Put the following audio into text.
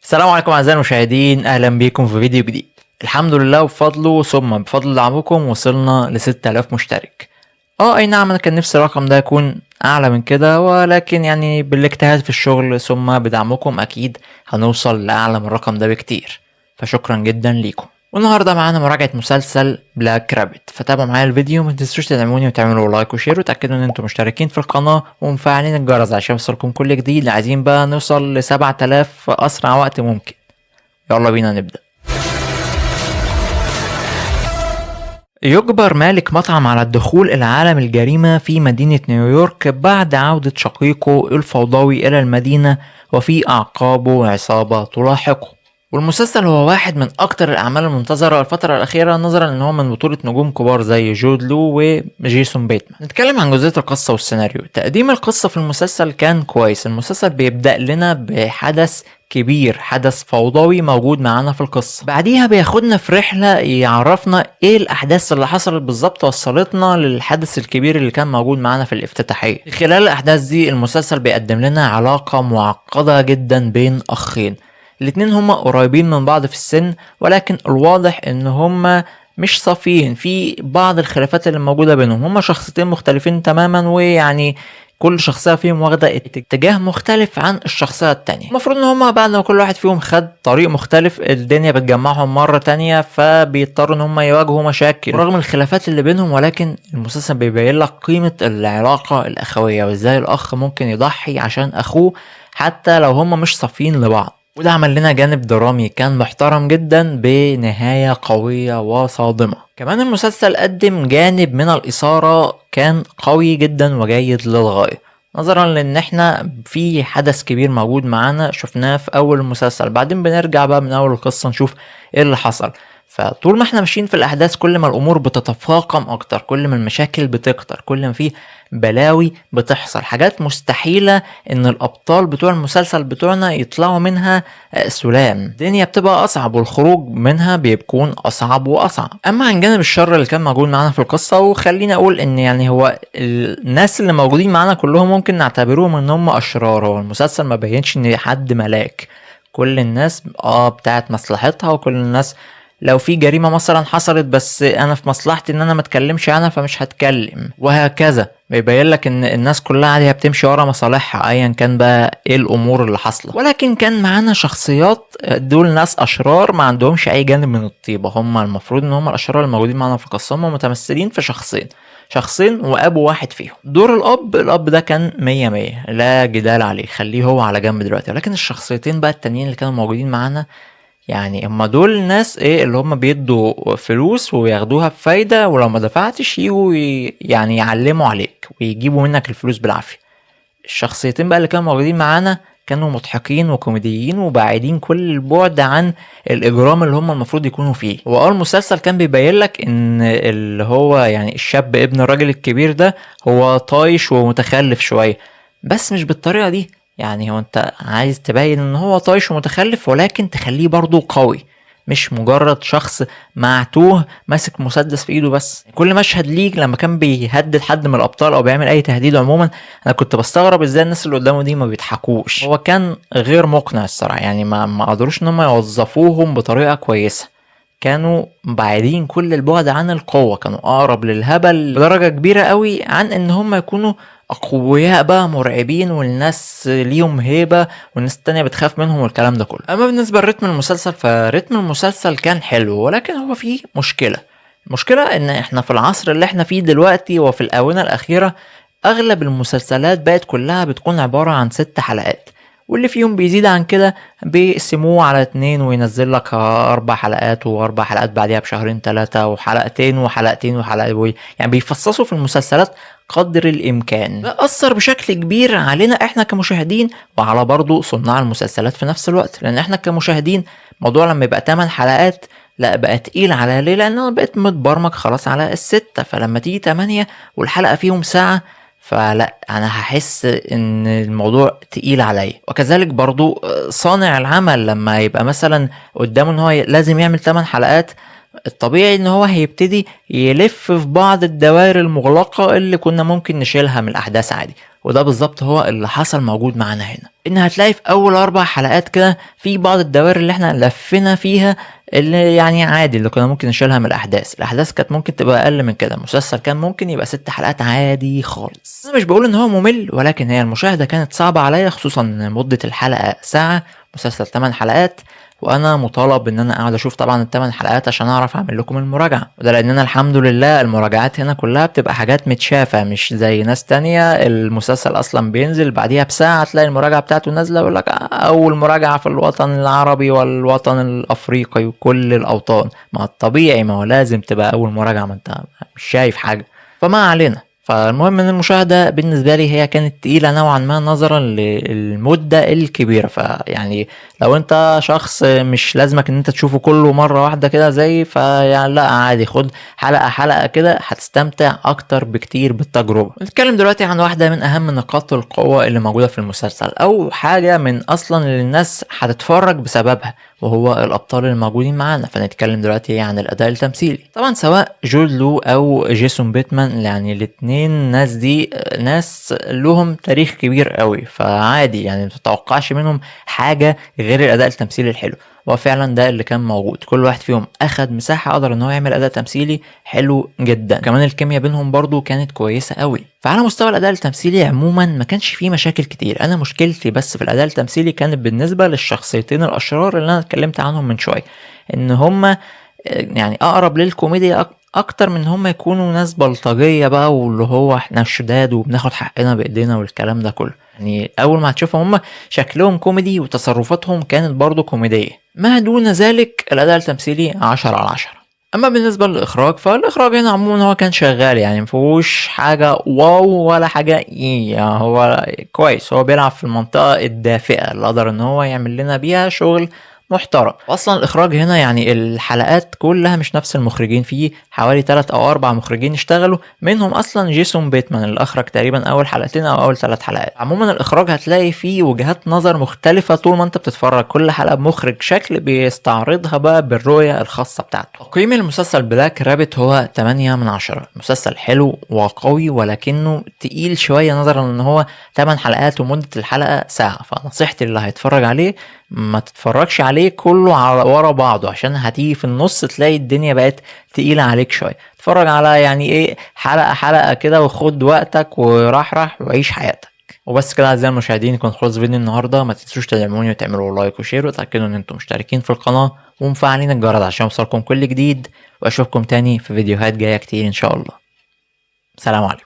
السلام عليكم اعزائي المشاهدين، اهلا بيكم في فيديو جديد. الحمد لله وبفضله ثم بفضل دعمكم وصلنا ل 6000 مشترك. اي نعم، انا كان نفسي الرقم ده يكون اعلى من كده، ولكن يعني بالاجتهاد في الشغل ثم بدعمكم اكيد هنوصل لاعلى من الرقم ده بكتير، فشكرا جدا ليكم. والنهارده معانا مراجعة مسلسل بلاك رابت، فتابعوا معايا الفيديو، ما تنسوش تدعموني وتعملوا لايك وشير وتأكدوا ان انتم مشتركين في القناة ومفعلين الجرس عشان يوصلكم كل جديد. عايزين بقى نوصل ل 7000 في اسرع وقت ممكن. يلا بينا نبدأ. يجبر مالك مطعم على الدخول إلى عالم الجريمة في مدينة نيويورك بعد عودة شقيقه الفوضوي إلى المدينة، وفي أعقابه عصابة تلاحقه. والمسلسل هو واحد من أكتر الأعمال المنتظرة الفترة الأخيرة، نظرا إن هو من بطولة نجوم كبار زي جود لو وجيسون بيتمان. نتكلم عن جزئية القصة والسيناريو. تقديم القصة في المسلسل كان كويس. المسلسل بيبدأ لنا بحدث كبير، حدث فوضوي موجود معانا في القصة، بعديها بياخدنا في رحلة يعرفنا ايه الاحداث اللي حصلت بالظبط وصلتنا للحدث الكبير اللي كان موجود معانا في الافتتاحية. خلال الاحداث دي المسلسل بيقدم لنا علاقة معقدة جدا بين اخين. الاتنين هما قريبين من بعض في السن، ولكن الواضح ان هما مش صافيين في بعض الخلافات اللي موجودة بينهم. هما شخصيتين مختلفين تماما، ويعني كل شخصية فيهم واخدة اتجاه مختلف عن الشخصية التانية. المفروض ان هما بعد ما كل واحد فيهم خد طريق مختلف، الدنيا بتجمعهم مرة تانية، فبيضطروا ان هما يواجهوا مشاكل رغم الخلافات اللي بينهم. ولكن المسلسل بيبين لك قيمة العلاقة الأخوية، وازاي الأخ ممكن يضحي عشان أخوه حتى لو هما مش صافيين لبعض. وده عمل لنا جانب درامي كان محترم جدا بنهاية قوية وصادمة. كمان المسلسل قدم جانب من الإثارة كان قوي جدا وجيد للغاية، نظرا لان احنا في حدث كبير موجود معانا شفناه في اول المسلسل، بعدين بنرجع بقى من اول القصة نشوف ايه اللي حصل. فطول ما احنا ماشيين في الاحداث كل ما الامور بتتفاقم اكتر، كل ما المشاكل بتكتر، كل ما في بلاوي بتحصل، حاجات مستحيلة ان الابطال بتوع المسلسل بتوعنا يطلعوا منها سلام. الدنيا بتبقى اصعب والخروج منها بيكون اصعب واصعب. اما عن جانب الشر اللي كان موجود معانا في القصة، وخليني اقول ان يعني هو الناس اللي موجودين معانا كلهم ممكن نعتبرهم ان هم اشرار. هو المسلسل ما بينش ان حد ملاك، كل الناس بتاعت مصلحتها، وكل الناس لو في جريمة مثلا حصلت بس انا في مصلحتي ان انا ما اتكلمش عنها فمش هتكلم، وهكذا. بيبين لك ان الناس كلها عادي بتمشي ورا مصالحها ايا كان بقى ايه الامور اللي حاصله. ولكن كان معانا شخصيات دول ناس اشرار ما عندهمش اي جانب من الطيبه. هم المفروض ان هم الاشرار الموجودين معانا في القصه هم متمثلين في شخصين وابو واحد فيهم. دور الاب ده كان مية مية، لا جدال عليه، خليه هو على جنب دلوقتي. ولكن الشخصيتين بقى التانيين اللي كانوا موجودين معانا، يعني هما دول الناس ايه اللي هما بيدوا فلوس وياخدوها بفايدة، ولو ما دفعتش يجوا يعني يعلموا عليك ويجيبوا منك الفلوس بالعافية. الشخصيتين بقى اللي كانوا موجودين معانا كانوا مضحكين وكوميديين وبعيدين كل البعد عن الاجرام اللي هم المفروض يكونوا فيه. واول مسلسل كان بيبين لك ان اللي هو يعني الشاب ابن الراجل الكبير ده هو طايش ومتخلف شوية، بس مش بالطريقة دي. يعني هو انت عايز تبين ان هو طايش ومتخلف، ولكن تخليه برضو قوي، مش مجرد شخص معتوه ماسك مسدس في ايده بس. كل مشهد ليك لما كان بيهدد حد من الابطال او بيعمل اي تهديد عموما، انا كنت بستغرب ازاي الناس اللي قدامه دي ما بيضحكوش. هو كان غير مقنع الصراحه، يعني ما قدروش ان هم يوظفوهم بطريقه كويسه. كانوا بعيدين كل البعد عن القوة، كانوا أقرب للهبل بدرجة كبيرة قوي عن إن هم يكونوا أقوياء بقى مرعبين والناس ليهم هيبة والناس التانية بتخاف منهم والكلام ده كله. أما بالنسبة لرتم المسلسل، فرتم المسلسل كان حلو، ولكن هو فيه مشكلة إن إحنا في العصر اللي إحنا فيه دلوقتي وفي الآونة الأخيرة أغلب المسلسلات بقت كلها بتكون عبارة عن 6 حلقات، واللي فيهم بيزيد عن كده بيقسموه على 2 وينزل لك 4 حلقات و4 حلقات بعدها بشهرين 3 وحلقتين وحلقتين وحلقة، يعني بيفصصوا في المسلسلات قدر الامكان. ده اثر بشكل كبير علينا احنا كمشاهدين وعلى برضو صناع المسلسلات في نفس الوقت، لان احنا كمشاهدين موضوع لما يبقى 8 حلقات لا بقى تقيل على ليه، لان انا بقيت متبرمج خلاص على ال6، فلما تيجي 8 والحلقة فيهم ساعة فلا انا هحس ان الموضوع تقيل عليا. وكذلك برضو صانع العمل لما يبقى مثلا قدامه ان هو لازم يعمل 8 حلقات، الطبيعي ان هو هيبتدي يلف في بعض الدوائر المغلقة اللي كنا ممكن نشيلها من الاحداث عادي، وده بالظبط هو اللي حصل موجود معانا هنا. ان هتلاقي في اول 4 حلقات كده في بعض الدوائر اللي احنا لفينا فيها، اللي يعني عادي اللي كنا ممكن نشيلها من الاحداث كانت ممكن تبقى اقل من كده. المسلسل كان ممكن يبقى 6 حلقات عادي خالص. انا مش بقول ان هو ممل، ولكن هي المشاهدة كانت صعبة عليا، خصوصا ان مدة الحلقة ساعة، مسلسل 8 حلقات، وانا مطالب ان انا اقعد اشوف طبعا ال8 حلقات عشان اعرف اعمل لكم المراجعة. وده لاننا الحمد لله المراجعات هنا كلها بتبقى حاجات متشافة، مش زي ناس تانية المسلسل اصلا بينزل بعديها بساعة تلاقي المراجعة بتاعته نازلة يقول لك اول مراجعة في الوطن العربي والوطن الافريقي وكل الاوطان. ما الطبيعي ما هو لازم تبقى اول مراجعة، ما انت مش شايف حاجة. فما علينا. فالمهم ان المشاهدة بالنسبة لي هي كانت تقيلة نوعا ما نظرا للمدة الكبيرة. فيعني لو انت شخص مش لازمك ان انت تشوفه كله مرة واحدة كده زي، فيعني لا عادي، خد حلقة حلقة كده هتستمتع اكتر بكتير بالتجربة. نتكلم دلوقتي عن واحدة من اهم نقاط القوة اللي موجودة في المسلسل، او حاجة من اصلا اللي الناس هتتفرج بسببها، وهو الابطال الموجودين معانا. فنتكلم دلوقتي عن الاداء التمثيلي. طبعا سواء جود لو او جيسون بيتمان، يعني الاتنين ناس دي ناس لهم تاريخ كبير قوي، فعادي يعني متتوقعش منهم حاجة غير الاداء التمثيلي الحلو. وفعلا ده اللي كان موجود، كل واحد فيهم اخد مساحة قدر ان هو يعمل اداء تمثيلي حلو جدا. كمان الكيمياء بينهم برضو كانت كويسة قوي. فعلى مستوى الاداء التمثيلي عموما ما كانش فيه مشاكل كتير. انا مشكلتي بس في الاداء التمثيلي كانت بالنسبة للشخصيتين الاشرار اللي انا اتكلمت عنهم من شوية، ان هما يعني اقرب للكوميديا اكتر من هم يكونوا ناس بلطجية بقى، واللي هو احنا شداد وبناخد حقنا بايدينا والكلام ده كله. يعني اول ما هتشوفهم هم شكلهم كوميدي وتصرفاتهم كانت برضو كوميدية. ما دون ذلك الاداء التمثيلي 10/10. اما بالنسبة للاخراج، فالاخراج هنا عموما هو كان شغال، يعني مفيهوش حاجة واو ولا حاجة يعني هو كويس، هو بيلعب في المنطقة الدافئة اللي قدر ان هو يعمل لنا بيها شغل محترم. اصلا الاخراج هنا يعني الحلقات كلها مش نفس المخرجين، فيه حوالي 3 أو 4 مخرجين اشتغلوا، منهم اصلا جيسون بيتمان اللي اخرج تقريبا اول حلقتين او اول 3 حلقات. عموما الاخراج هتلاقي فيه وجهات نظر مختلفة طول ما انت بتتفرج، كل حلقة بمخرج شكل بيستعرضها بقى بالرؤية الخاصة بتاعته. تقييم المسلسل بلاك رابت هو 8/10. مسلسل حلو وقوي، ولكنه تقيل شوية نظرا ان هو 8 حلقات ومدة الحلقة ساعة. فنصيحتي اللي هيتفرج عليه ما تتفرجش عليه كله على ورا بعضه، عشان هتيجي في النص تلاقي الدنيا بقت تقيلة عليك شوية. اتفرج على يعني ايه حلقة حلقة كده، وخد وقتك ورحرح وعيش حياتك. وبس كده اعزائي المشاهدين، يكون خلص فيديو النهارده. ما تنسوش تدعموني وتعملوا لايك وشير، وتاكدوا ان انتم مشتركين في القناه ومفعلين الجرس عشان يوصلكم كل جديد. واشوفكم تاني في فيديوهات جايه كتير ان شاء الله. سلام عليكم.